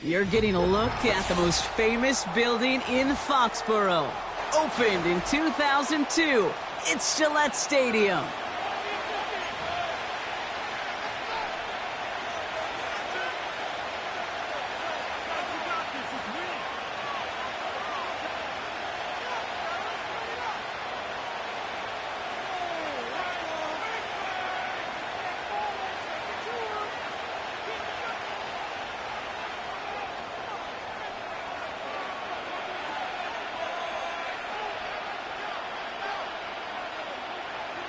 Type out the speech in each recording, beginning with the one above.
You're getting a look at the most famous building in Foxborough. Opened in 2002, it's Gillette Stadium.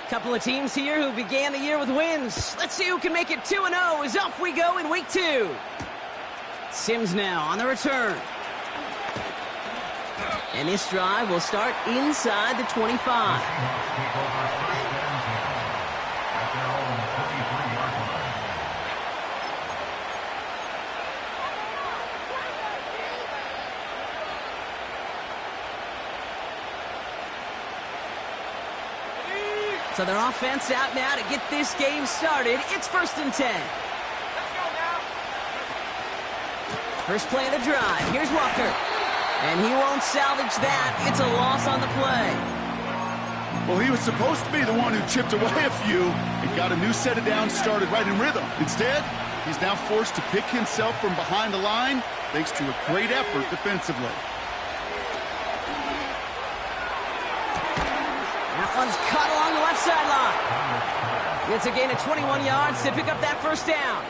Couple of teams here who began the year with wins. Let's see who can make it 2-0 as off we go in week 2. Sims now on the return. And this drive will start inside the 25. So their offense out now to get this game started. It's 1st and 10. First play of the drive. Here's Walker. And he won't salvage that. It's a loss on the play. Well, he was supposed to be the one who chipped away a few and got a new set of downs started right in rhythm. Instead, he's now forced to pick himself from behind the line thanks to a great effort defensively. One's caught along the left sideline. It's a gain of 21 yards to pick up that first down.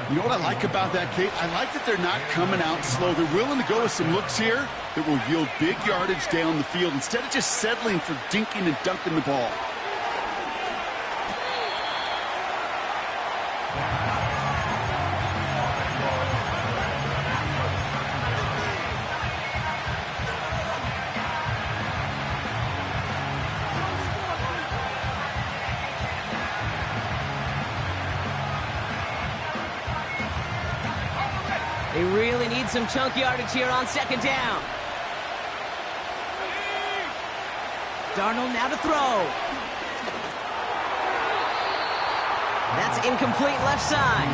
You know what I like about that, Kate? I like that they're not coming out slow. They're willing to go with some looks here that will yield big yardage down the field instead of just settling for dinking and dunking the ball. They really need some chunk yardage here on 2nd down. Darnold now to throw. That's incomplete left side.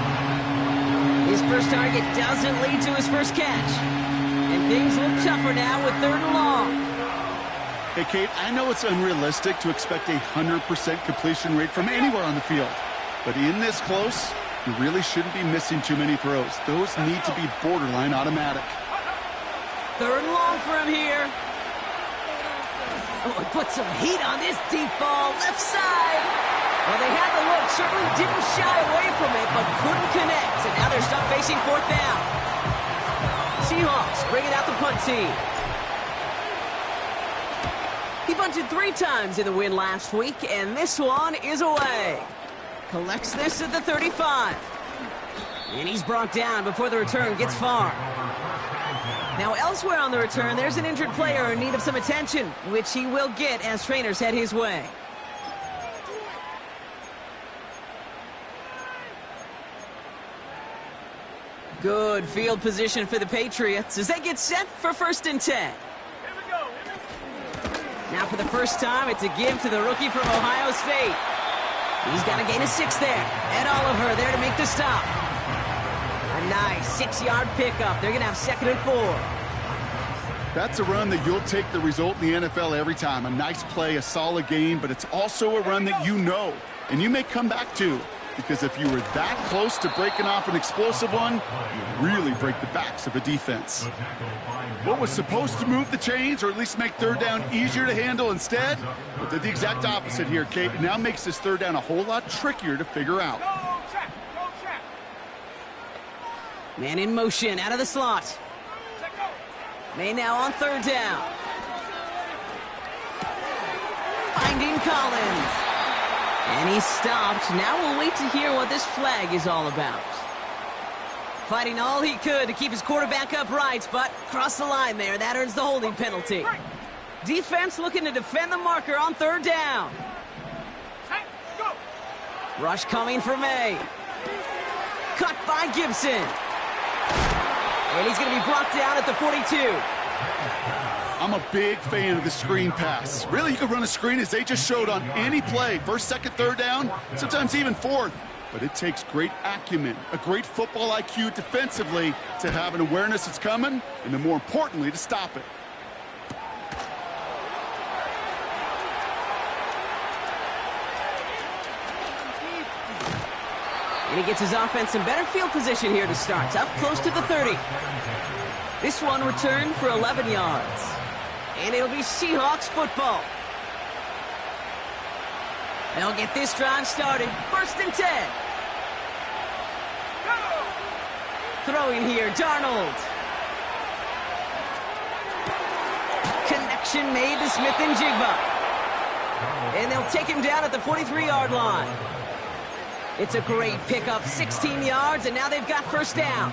His first target doesn't lead to his first catch. And things look tougher now with 3rd and long. Hey, Kate, I know it's unrealistic to expect a 100% completion rate from anywhere on the field. But in this close, you really shouldn't be missing too many throws. Those need to be borderline automatic. 3rd and long for him here. Oh, he put some heat on this deep ball, left side. Well, they had the look, certainly didn't shy away from it, but couldn't connect. And now they're stuck facing 4th down. Seahawks bringing out the punt team. He punted 3 times in the win last week, and this one is away. Collects this at the 35. And he's brought down before the return gets far. Now elsewhere on the return, there's an injured player in need of some attention, which he will get as trainers head his way. Good field position for the Patriots as they get set for 1st and 10. Now for the first time, it's a give to the rookie from Ohio State. He's got a gain of 6 there. Ed Oliver there to make the stop. A nice 6-yard pickup. They're going to have 2nd and 4. That's a run that you'll take the result in the NFL every time. A nice play, a solid game, but it's also a run that you know and you may come back to. Because if you were that close to breaking off an explosive one, you really break the backs of a defense. What was supposed to move the chains, or at least make 3rd down easier to handle instead, well, did the exact opposite here, Kate. It now makes this 3rd down a whole lot trickier to figure out. Man in motion, out of the slot. May now on 3rd down. Finding Collins. And he's stopped. Now we'll wait to hear what this flag is all about. Fighting all he could to keep his quarterback upright, but crossed the line there. That earns the holding penalty. Defense looking to defend the marker on 3rd down. Rush coming for May. Cut by Gibson. And he's going to be brought down at the 42. I'm a big fan of the screen pass. Really, you can run a screen as they just showed on any play. 1st, 2nd, 3rd down, sometimes even 4th. but it takes great acumen, a great football IQ defensively to have an awareness it's coming, and then more importantly, to stop it. And he gets his offense in better field position here to start, up close to the 30. This one returned for 11 yards. And it'll be Seahawks football. They'll get this drive started. 1st and 10. Throwing here, Darnold. Connection made to Smith-Njigba. And they'll take him down at the 43-yard line. It's a great pickup, 16 yards, and now they've got 1st down.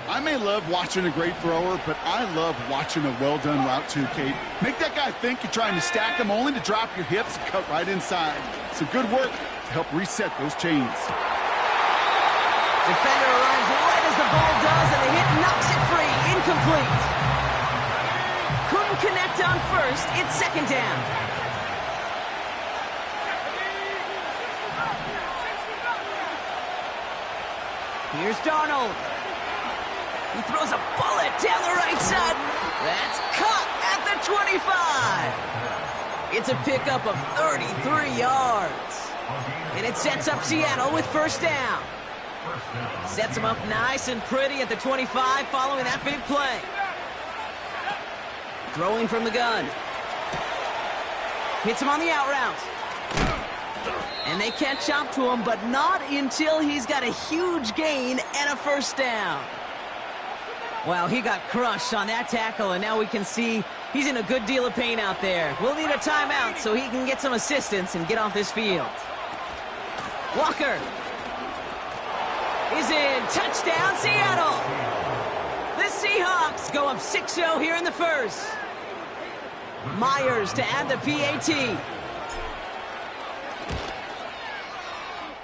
I may love watching a great thrower, but I love watching a well-done route too, Kate. Make that guy think you're trying to stack him only to drop your hips and cut right inside. Some good work to help reset those chains. Defender arrives right as the ball does, and the hit knocks it free. Incomplete. Couldn't connect on 1st. It's 2nd down. Here's Darnold. He throws a bullet down the right side. That's caught at the 25. It's a pickup of 33 yards. And it sets up Seattle with 1st down. Sets him up nice and pretty at the 25 following that big play. Throwing from the gun. Hits him on the out route. And they catch up to him, but not until he's got a huge gain and a 1st down. Well, he got crushed on that tackle, and now we can see he's in a good deal of pain out there. We'll need a timeout so he can get some assistance and get off this field. Walker is in. Touchdown, Seattle. The Seahawks go up 6-0 here in the 1st. Myers to add the PAT.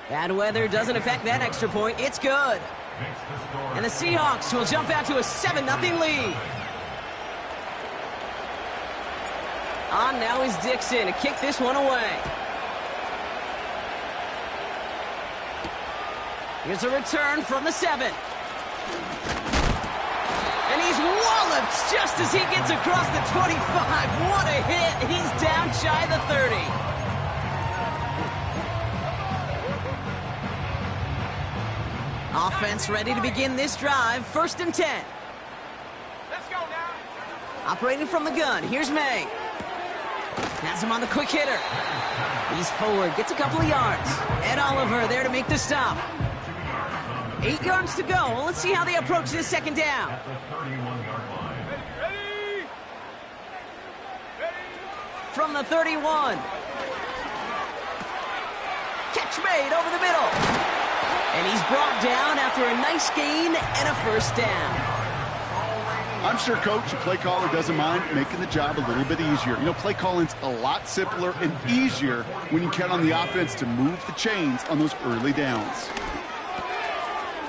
Bad weather doesn't affect that extra point. It's good. And the Seahawks will jump out to a 7-0 lead. On now is Dixon to kick this one away. Here's a return from the 7. And he's walloped just as he gets across the 25. What a hit. He's down shy of the 30. Offense ready to begin this drive. 1st and 10. Let's go now. Operating from the gun. Here's May. Has him on the quick hitter. He's forward. Gets a couple of yards. Ed Oliver there to make the stop. 8 yards to go. Well, let's see how they approach this 2nd down. Ready. From the 31. Catch made over the middle. And he's brought down after a nice gain and a 1st down. I'm sure coach and play caller doesn't mind making the job a little bit easier. You know, play calling's a lot simpler and easier when you count on the offense to move the chains on those early downs.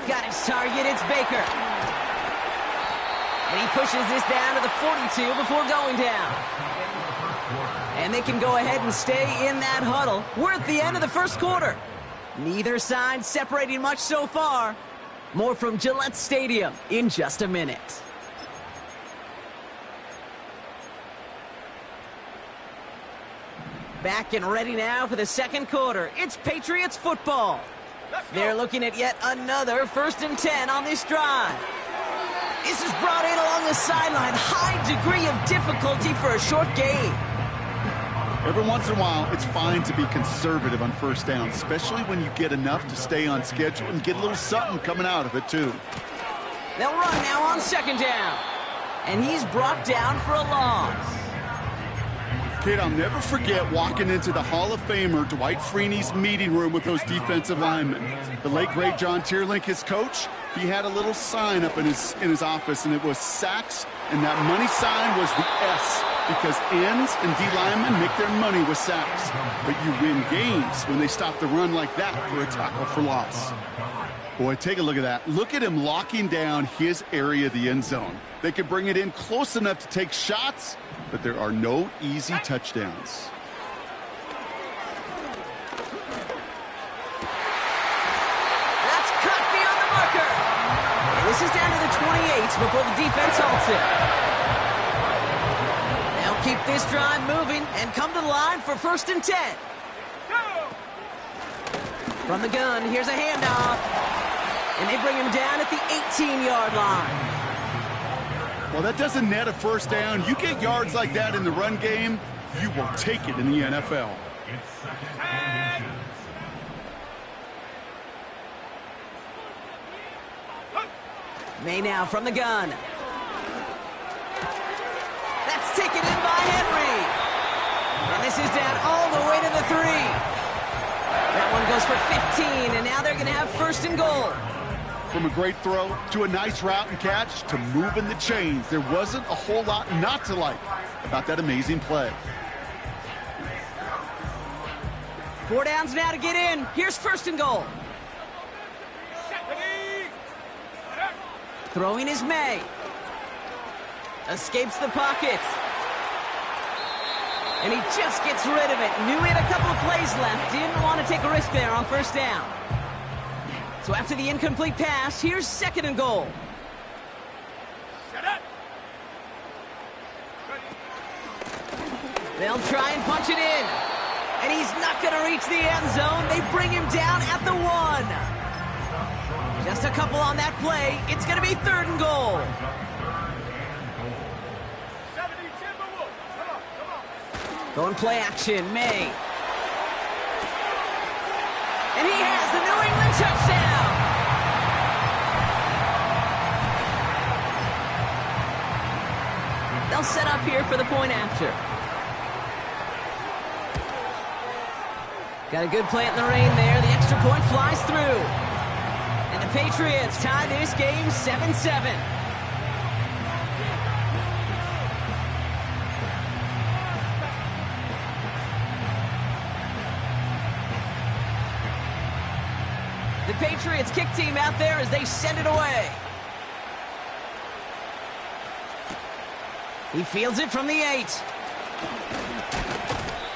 Got his target, it's Baker. And he pushes this down to the 42 before going down. And they can go ahead and stay in that huddle. We're at the end of the 1st quarter. Neither side separating much so far. More from Gillette Stadium in just a minute. Back and ready now for the 2nd quarter. It's Patriots football. They're looking at yet another 1st and 10 on this drive. This is brought in along the sideline. High degree of difficulty for a short gain. Every once in a while, it's fine to be conservative on 1st down, especially when you get enough to stay on schedule and get a little something coming out of it, too. They'll run now on 2nd down. And he's brought down for a loss. Kate, I'll never forget walking into the Hall of Famer Dwight Freeney's meeting room with those defensive linemen. The late, great John Tierlink, his coach, he had a little sign up in his office, and it was sacks, and that money sign was the S, because ends and D linemen make their money with sacks. But you win games when they stop the run like that for a tackle for loss. Boy, take a look at that. Look at him locking down his area of the end zone. They can bring it in close enough to take shots, but there are no easy touchdowns. This is down to the 28 before the defense halts it. They'll keep this drive moving and come to the line for 1st and 10. From the gun, here's a handoff. And they bring him down at the 18-yard line. Well, that doesn't net a first down. You get yards like that in the run game, you will take it in the NFL. May now from the gun. That's taken in by Henry. And this is down all the way to the 3. That one goes for 15, and now they're going to have 1st and goal. From a great throw to a nice route and catch to moving the chains, there wasn't a whole lot not to like about that amazing play. 4 downs now to get in. Here's 1st and goal. Throwing is May. Escapes the pocket. And he just gets rid of it. Knew he had a couple of plays left. Didn't want to take a risk there on 1st down. So after the incomplete pass, here's 2nd and goal. They'll try and punch it in. And he's not going to reach the end zone. They bring him down at the 1. Just a couple on that play. It's going to be 3rd and goal. Going play action, May. And he has the New England touchdown. They'll set up here for the point after. Got a good plant in the rain there. The extra point flies through. And the Patriots tie this game 7-7. The Patriots kick team out there as they send it away. He fields it from the 8.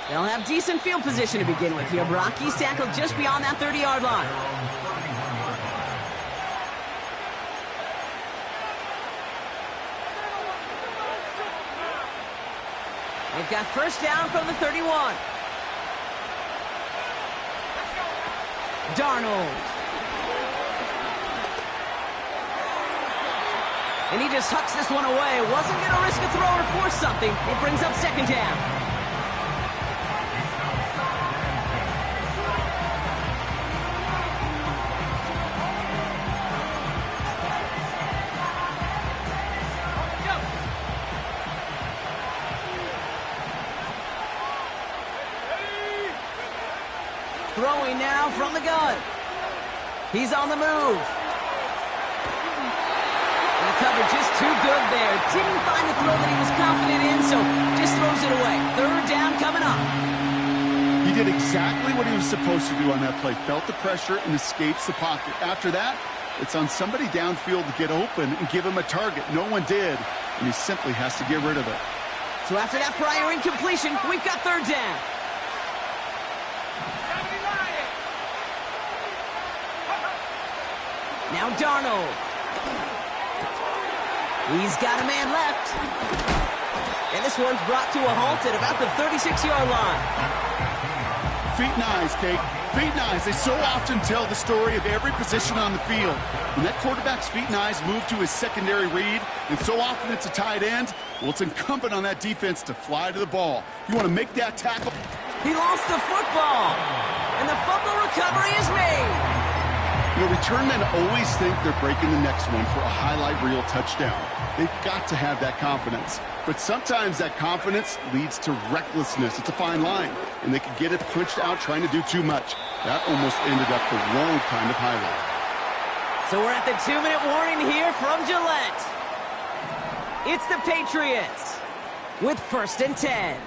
They'll have decent field position to begin with here, Brock. He's tackled just beyond that 30-yard line. They've got 1st down from the 31. Darnold. And he just hucks this one away. Wasn't going to risk a throw or force something. It brings up 2nd down. Throwing now from the gun. He's on the move. And the coverage is too good there. Didn't find the throw that he was confident in, so just throws it away. 3rd down coming up. He did exactly what he was supposed to do on that play. Felt the pressure and escapes the pocket. After that, it's on somebody downfield to get open and give him a target. No one did, and he simply has to get rid of it. So after that prior incompletion, we've got 3rd down. Now Darnold. He's got a man left. And this one's brought to a halt at about the 36-yard line. Feet and eyes, Kate. Feet and eyes. They so often tell the story of every position on the field. When that quarterback's feet and eyes move to his secondary read, and so often it's a tight end, well, it's incumbent on that defense to fly to the ball. You want to make that tackle. He lost the football. And the fumble recovery is made. You know, return men always think they're breaking the next one for a highlight reel touchdown. They've got to have that confidence. But sometimes that confidence leads to recklessness. It's a fine line. And they can get it punched out trying to do too much. That almost ended up the wrong kind of highlight. So we're at the 2-minute warning here from Gillette. It's the Patriots with 1st and 10.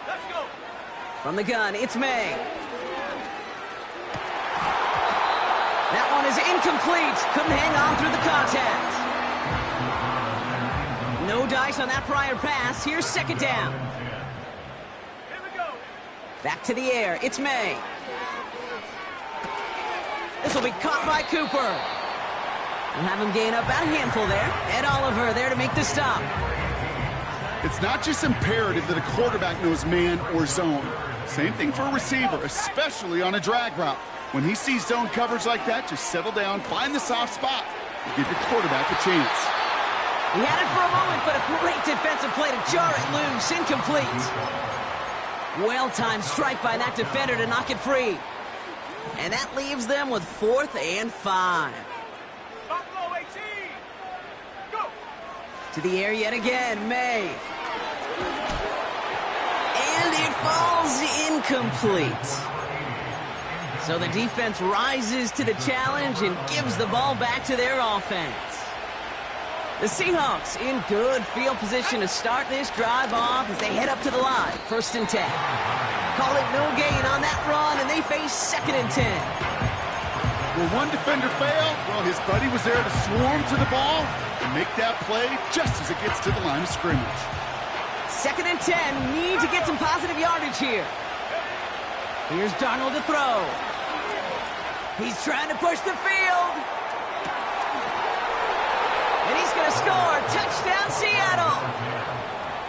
Let's go. From the gun, it's May. That one is incomplete. Couldn't hang on through the contact. No dice on that prior pass. Here's 2nd down. Here we go. Back to the air. It's May. This will be caught by Cooper. We'll have him gain up about a handful there. Ed Oliver there to make the stop. It's not just imperative that a quarterback knows man or zone. Same thing for a receiver, especially on a drag route. When he sees zone coverage like that, just settle down, find the soft spot, and give your quarterback a chance. He had it for a moment, but a great defensive play to jar it loose. Incomplete. Well-timed strike by that defender to knock it free. And that leaves them with 4th and 5. Buffalo 18. Go. To the air yet again, May. And it falls incomplete. So the defense rises to the challenge and gives the ball back to their offense. The Seahawks in good field position to start this drive off as they head up to the line. 1st and 10. Call it no gain on that run, and they face 2nd and 10. Well, one defender failed. Well, his buddy was there to swarm to the ball and make that play just as it gets to the line of scrimmage. 2nd and 10. Need to get some positive yardage here. Here's Darnold to throw. He's trying to push the field. And he's going to score. Touchdown, Seattle.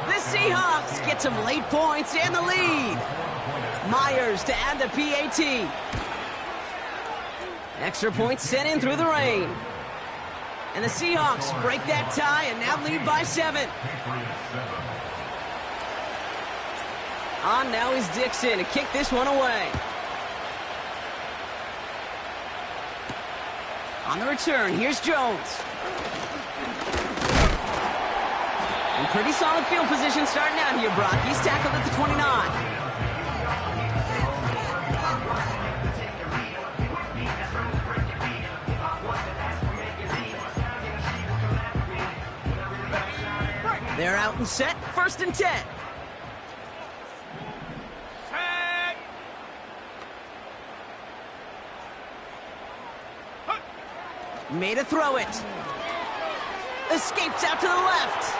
The Seahawks get some late points and the lead. Myers to add the PAT. Extra points sent in through the rain. And the Seahawks break that tie and now lead by 7. On now is Dixon to kick this one away. On the return, here's Jones. And pretty solid field position starting out here, Brock. He's tackled at the 29. They're out and set. 1st and 10. Set. Made a throw it. Escapes out to the left.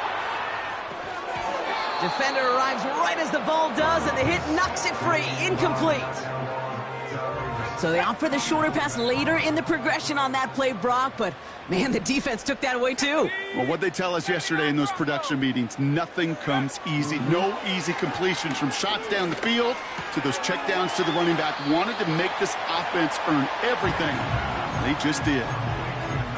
Defender arrives right as the ball does, and the hit knocks it free. Incomplete. So they opt for the shorter pass later in the progression on that play, Brock, but man, the defense took that away too. Well, what they tell us yesterday in those production meetings, nothing comes easy. No easy completions from shots down the field to those checkdowns to the running back. Wanted to make this offense earn everything. They just did.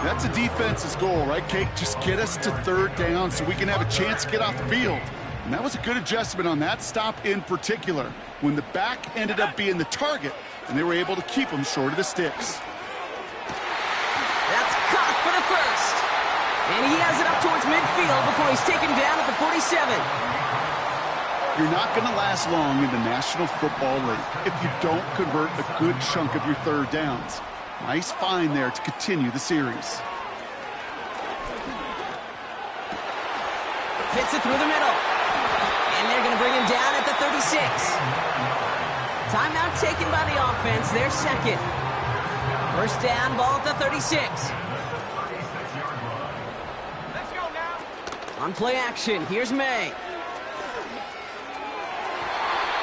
That's a defense's goal, right, Kate? Just get us to 3rd down so we can have a chance to get off the field. And that was a good adjustment on that stop in particular, when the back ended up being the target, and they were able to keep him short of the sticks. That's caught for the 1st. And he has it up towards midfield before he's taken down at the 47. You're not going to last long in the National Football League if you don't convert a good chunk of your 3rd downs. Nice find there to continue the series. Fits it through the middle. And they're going to bring him down at the 36. Timeout taken by the offense. Their 2nd. 1st down, ball at the 36. Let's go now. On play action, here's May.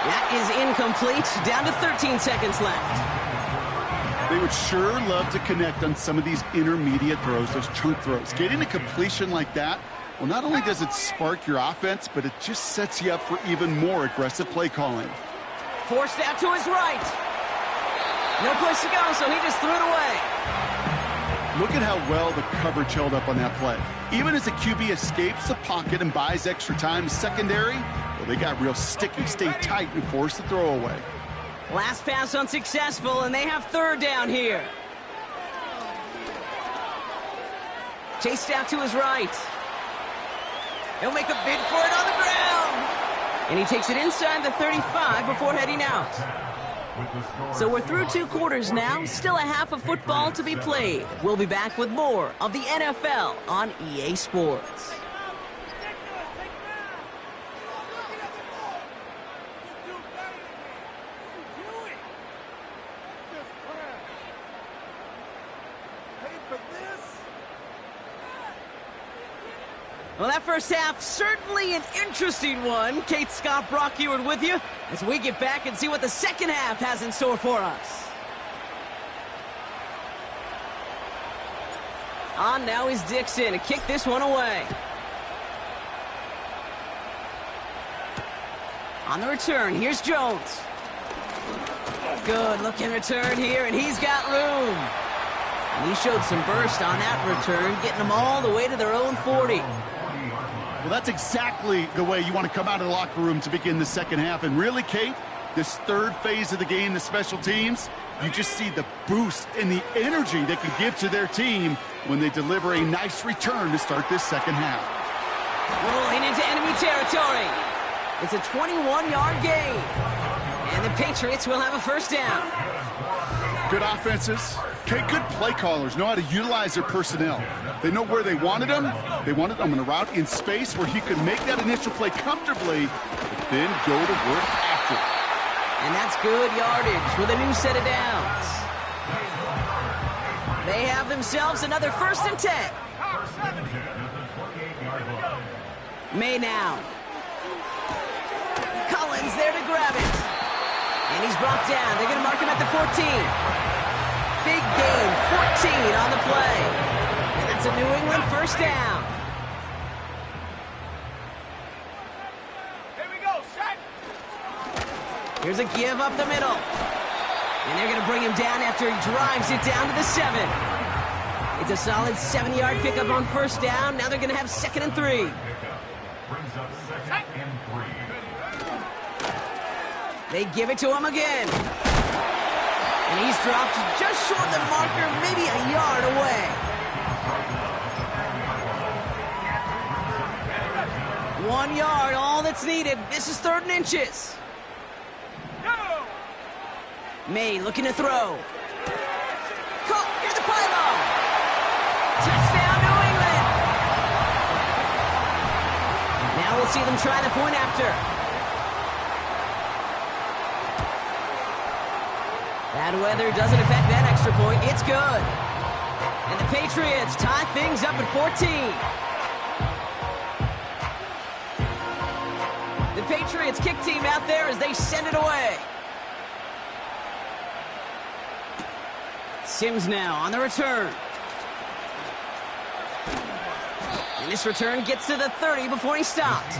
That is incomplete. Down to 13 seconds left. They would sure love to connect on some of these intermediate throws, those chunk throws. Getting a completion like that, well, not only does it spark your offense, but it just sets you up for even more aggressive play calling. Forced out to his right. No place to go, so he just threw it away. Look at how well the coverage held up on that play. Even as the QB escapes the pocket and buys extra time secondary, well, they got real sticky, stay tight, and force the throw away. Last pass unsuccessful, and they have 3rd down here. Chased out to his right. He'll make a bid for it on the ground. And he takes it inside the 35 before heading out. So we're through 2 quarters now. Still a half of football to be played. We'll be back with more of the NFL on EA Sports. Well, that first half, certainly an interesting one. Kate Scott, Brock Eward with you as we get back and see what the second half has in store for us. On now is Dixon to kick this one away. On the return, here's Jones. Good looking return here, and he's got room. And he showed some burst on that return, getting them all the way to their own 40. Well, that's exactly the way you want to come out of the locker room to begin the second half. And really, Kate, this third phase of the game, the special teams, you just see the boost and the energy they can give to their team when they deliver a nice return to start this second half. Rolling into enemy territory. It's a 21-yard gain. And the Patriots will have a first down. Good offenses. Okay, good play callers know how to utilize their personnel. They know where they wanted them. They wanted them in a route in space where he could make that initial play comfortably, but then go to work after. And that's good yardage with a new set of downs. They have themselves another 1st and 10. May now. Collins there to grab it. And he's brought down. They're going to mark him at the 14. Big gain, 14 on the play. And that's a New England first down. Here we go, set. Here's a give up the middle. And they're going to bring him down after he drives it down to the 7. It's a solid 7-yard pickup on first down. Now they're going to have 2nd and 3. Brings up 2nd and 3. They give it to him again. And he's dropped just short of the marker, maybe a yard away. 1 yard, all that's needed. This is 3rd and inches. Go! May looking to throw. Caught near the pylon. Touchdown, New England. Now we'll see them try the point after. Bad weather doesn't affect that extra point. It's good. And the Patriots tie things up at 14. The Patriots kick team out there as they send it away. Sims now on the return. And this return gets to the 30 before he stopped.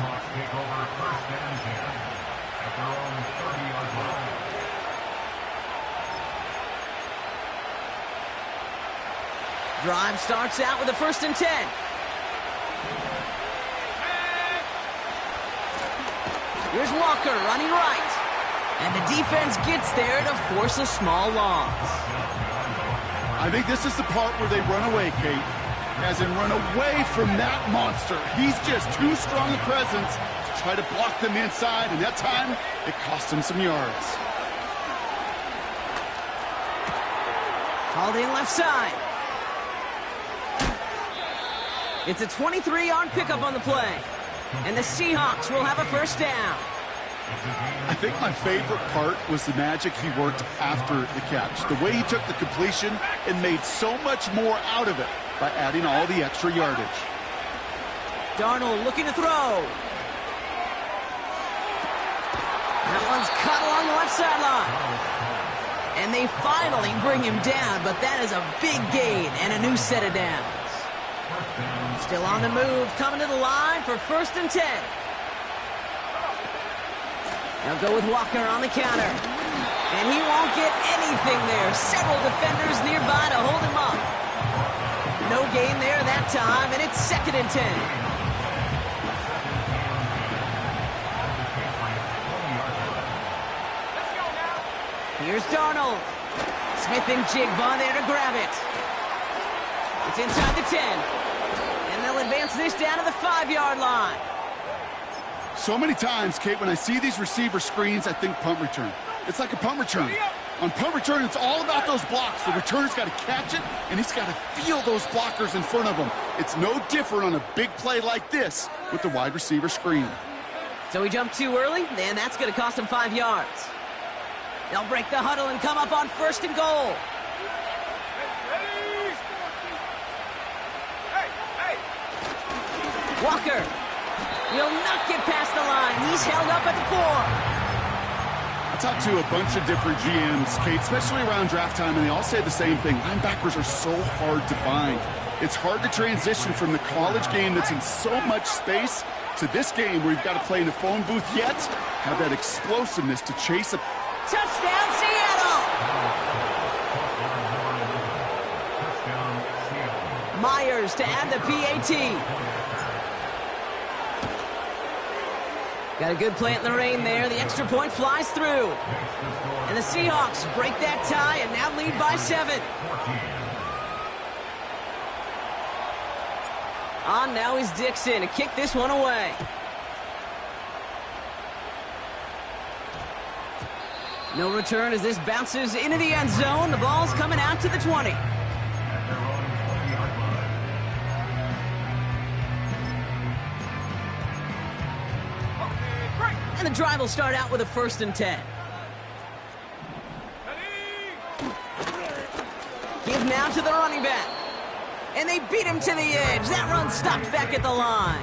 Drive starts out with a 1st and 10. Here's Walker running right. And the defense gets there to force a small loss. I think this is the part where they run away, Kate. As in run away from that monster. He's just too strong a presence to try to block them inside, and that time, it cost him some yards. Called in left side. It's a 23-yard pickup on the play. And the Seahawks will have a first down. I think my favorite part was the magic he worked after the catch. The way he took the completion and made so much more out of it by adding all the extra yardage. Darnold looking to throw. That one's cut along the left sideline. And they finally bring him down, but that is a big gain and a new set of downs. Still on the move, coming to the line for 1st and 10. They'll go with Walker on the counter. And he won't get anything there. Several defenders nearby to hold him up. No gain there that time, and it's 2nd and 10. Let's go now. Here's Darnold. Smith and Jigba there to grab it. It's inside the 10. And they'll advance this down to the 5-yard line. So many times, Kate, when I see these receiver screens, I think punt return. It's like a punt return. On punt return, it's all about those blocks. The returner's got to catch it, and he's got to feel those blockers in front of him. It's no different on a big play like this with the wide receiver screen. So he jumped too early, and that's going to cost him 5 yards. They'll break the huddle and come up on 1st and goal. Ready? Hey! Walker will not get past the line. He's held up at the 4. A talked to a bunch of different GMs, Kate, especially around draft time, and they all say the same thing. Linebackers are so hard to find. It's hard to transition from the college game that's in so much space to this game where you've got to play in a phone booth, yet have that explosiveness to chase a... Touchdown, Seattle! Myers to add the PAT. Got a good plant in the rain there. The extra point flies through. And the Seahawks break that tie and now lead by 7. On now is Dixon to kick this one away. No return as this bounces into the end zone. The ball's coming out to the 20. And the drive will start out with a 1st and 10. Give now to the running back. And they beat him to the edge. That run stopped back at the line.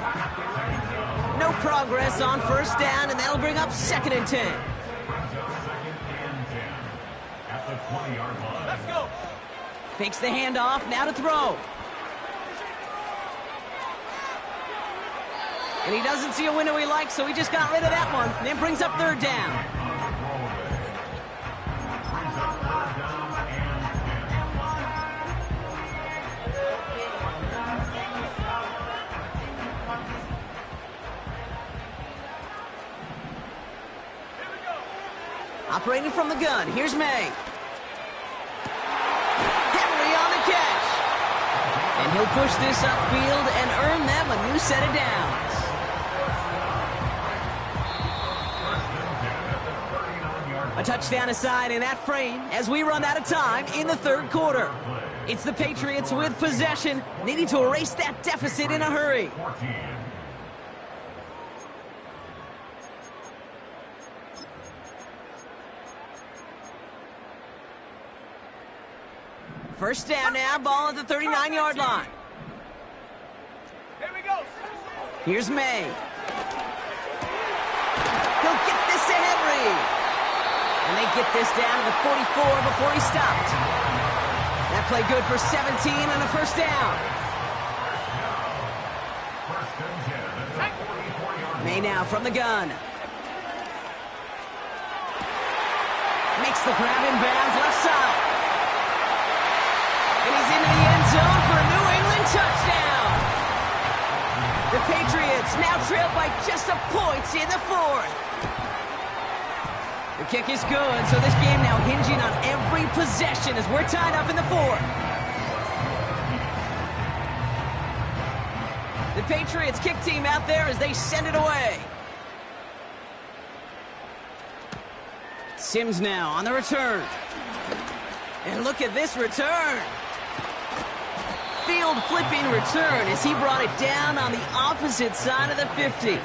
No progress on 1st down, and that'll bring up 2nd and 10. Let's go. Fakes the handoff, now to throw. And he doesn't see a window he likes, so he just got rid of that one. And then brings up 3rd down. Operating from the gun, here's May. Henry on the catch. And he'll push this upfield and earn them a new set of downs. A touchdown aside in that frame as we run out of time in the 3rd quarter. It's the Patriots with possession, needing to erase that deficit in a hurry. First down now, ball at the 39-yard line. Here we go. Here's May. He'll get this to Henry. And they get this down to the 44 before he stopped. That play good for 17 and a 1st down. May now from the gun. Makes the grab in bounds left side. And he's into the end zone for a New England touchdown. The Patriots now trail by just a point in the 4th. The kick is good, so this game now hinging on every possession as we're tied up in the 4th. The Patriots kick team out there as they send it away. Sims now on the return. And look at this return. Field flipping return as he brought it down on the opposite side of the 50.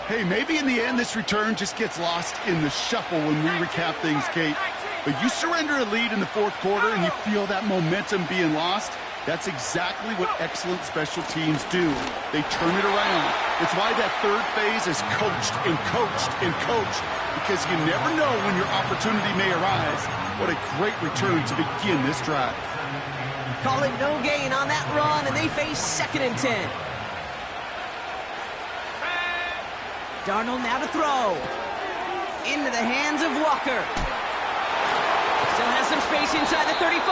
Hey, maybe in the end this return just gets lost in the shuffle when we recap things, Kate. But you surrender a lead in the 4th quarter and you feel that momentum being lost. That's exactly what excellent special teams do. They turn it around. It's why that 3rd phase is coached and coached and coached, because you never know when your opportunity may arise. What a great return to begin this drive. Call it no gain on that run, and they face 2nd and 10. Darnold now to throw. Into the hands of Walker. Still has some space inside the 35.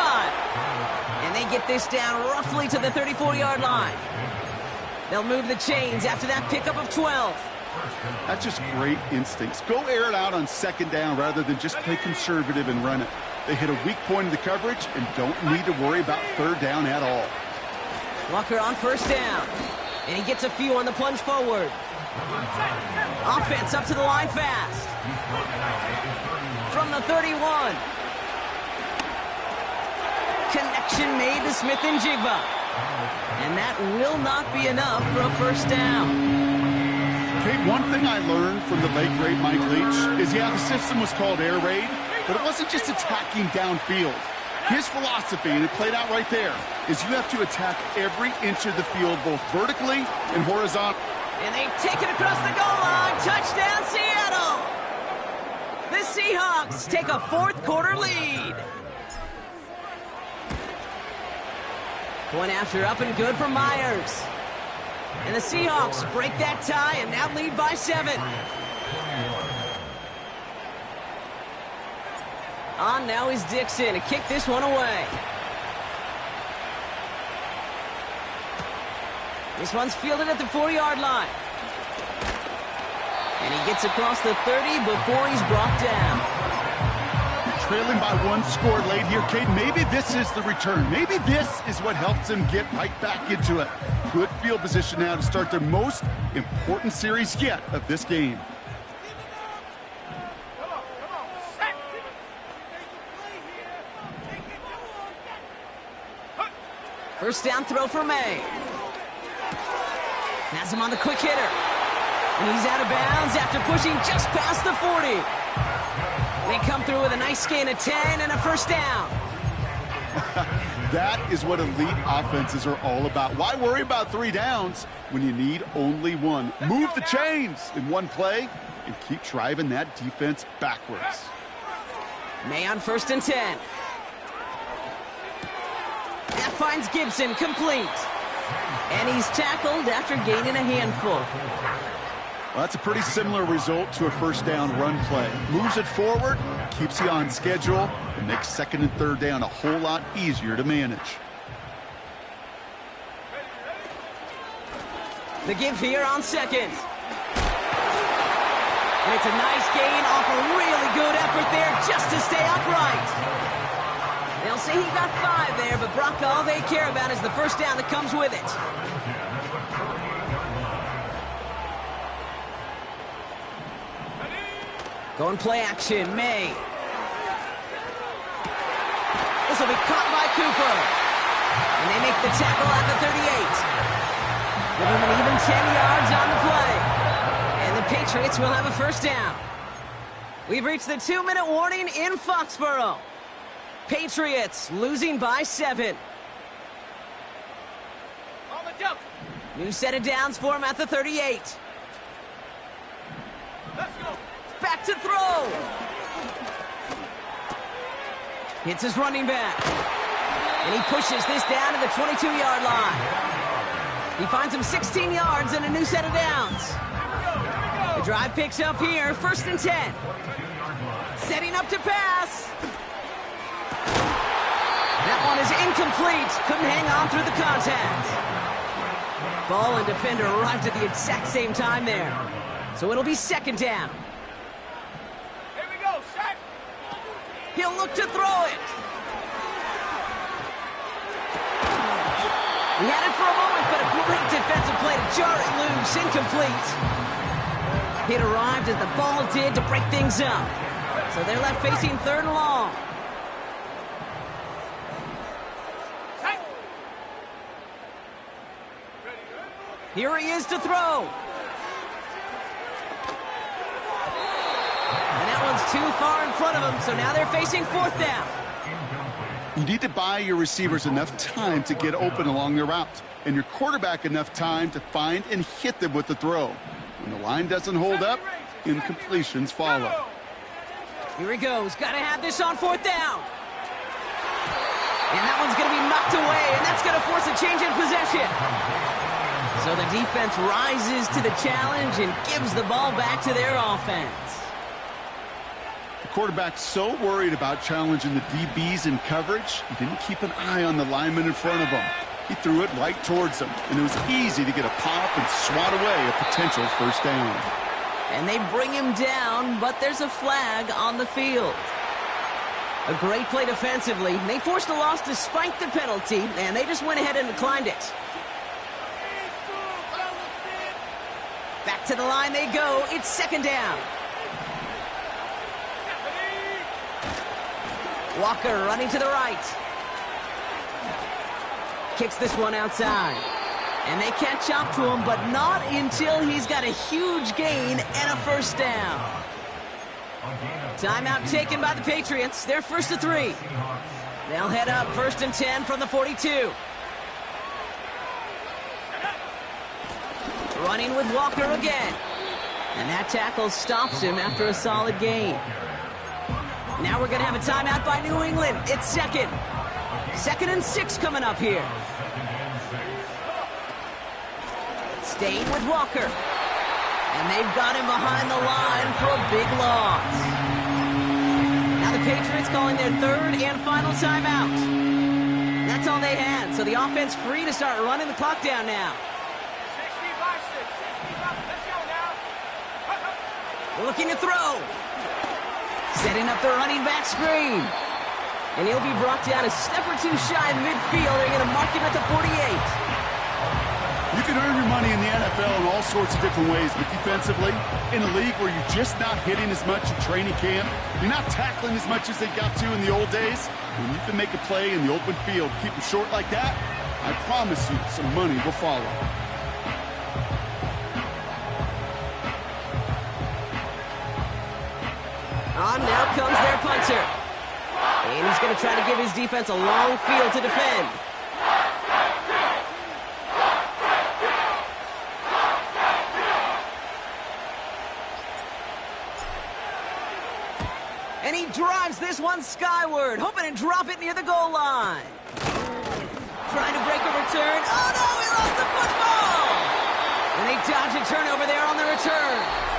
And they get this down roughly to the 34-yard line. They'll move the chains after that pickup of 12. That's just great instincts. Go air it out on 2nd down rather than just play conservative and run it. They hit a weak point in the coverage and don't need to worry about 3rd down at all. Walker on 1st down. And he gets a few on the plunge forward. Offense up to the line fast. From the 31. Connection made to Smith and Jigba. And that will not be enough for a 1st down. Kate, one thing I learned from the late, great Mike Leach is, yeah, the system was called air raid, but it wasn't just attacking downfield. His philosophy, and it played out right there, is you have to attack every inch of the field, both vertically and horizontally. And they take it across the goal line. Touchdown, Seattle! The the Seahawks take a fourth quarter lead. Point after up and good for Myers. And the Seahawks break that tie and now lead by 7. On now is Dixon to kick this one away. This one's fielded at the 4-yard line. And he gets across the 30 before he's brought down. Trailing by 1 score late here, Cade. Maybe this is the return. Maybe this is what helps them get right back into it. Good field position now to start their most important series yet of this game. First down throw for May. Has him on the quick hitter. And he's out of bounds after pushing just past the 40. They come through with a nice gain of 10 and a first down. That is what elite offenses are all about. Why worry about 3 downs when you need only 1? Move the chains in 1 play and keep driving that defense backwards. May on first and 10. That finds Gibson complete. And he's tackled after gaining a handful. Well, that's a pretty similar result to a first down run play. Moves it forward, keeps you on schedule, and makes second and third down a whole lot easier to manage. The give here on second. And it's a nice gain off a really good effort there just to stay upright. They'll say he got 5 there, but Brock, all they care about is the first down that comes with it. Going play action, May. This will be caught by Cooper. And they make the tackle at the 38. Give him an even 10 yards on the play. And the Patriots will have a first down. We've reached the 2-minute warning in Foxborough. Patriots losing by 7. On the jump. New set of downs for him at the 38. Let's go. Back to throw. Hits his running back. And he pushes this down to the 22-yard line. He finds him 16 yards and a new set of downs. The drive picks up here, first and 10. Setting up to pass. That one is incomplete. Couldn't hang on through the contact. Ball and defender arrived at the exact same time there. So it'll be second down. Here we go, set. He'll look to throw it. He had it for a moment, but a great defensive play to jar it loose. Incomplete. It arrived as the ball did to break things up. So they're left facing third and long. Here he is to throw. And that one's too far in front of him, so now they're facing fourth down. You need to buy your receivers enough time to get open along their route, and your quarterback enough time to find and hit them with the throw. When the line doesn't hold up, incompletions follow. Here he goes. Got to have this on fourth down. And that one's going to be knocked away, and that's going to force a change in possession. So the defense rises to the challenge and gives the ball back to their offense. The quarterback's so worried about challenging the DBs in coverage, he didn't keep an eye on the lineman in front of him. He threw it right towards him, and it was easy to get a pop and swat away a potential first down. And they bring him down, but there's a flag on the field. A great play defensively. They forced a loss despite the penalty, and they just went ahead and declined it. Back to the line they go. It's second down. Walker running to the right. Kicks this one outside. And they catch up to him, but not until he's got a huge gain and a first down. Timeout taken by the Patriots. They're first to 3. They'll head up first and 10 from the 42. Running with Walker again. And that tackle stops him after a solid gain. Now we're going to have a timeout by New England. It's second. 2nd and 6 coming up here. Staying with Walker. And they've got him behind the line for a big loss. Now the Patriots calling their 3rd and final timeout. That's all they had, so the offense free to start running the clock down now. 65, 65. Let's go now. Looking to throw. Setting up the running back screen. And he'll be brought down a step or two shy of midfield. They're going to mark him at the 48. You can earn your money in the NFL in all sorts of different ways, but defensively, in a league where you're just not hitting as much in training camp, you're not tackling as much as they got to in the old days, when you can make a play in the open field, keep them short like that, I promise you some money will follow. On now comes their punter. And he's going to try to give his defense a long field to defend. And he drives this one skyward, hoping to drop it near the goal line. Trying to break a return. Oh, no, he lost the football! And they dodge a turnover there